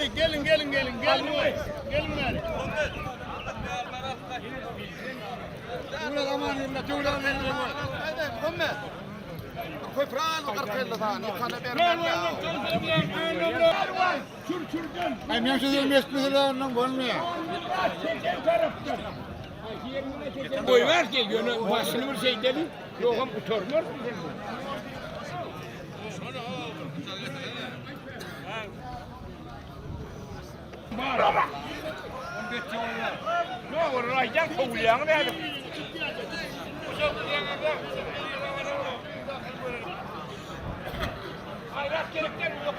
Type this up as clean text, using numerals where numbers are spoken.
gari, gelin. Gelin gari. Ulan aman yılda tuğlan verin. Hadi, Foi prano cartella tani, kana Ay men şu mesleğiyle ondan bolmuyor. Koy ver ki yönü başını bir şey dedi. Yokum uçurmuyor. Baba. Ne olur aydan kovulayanı verdim. Hayrat gerekler yok.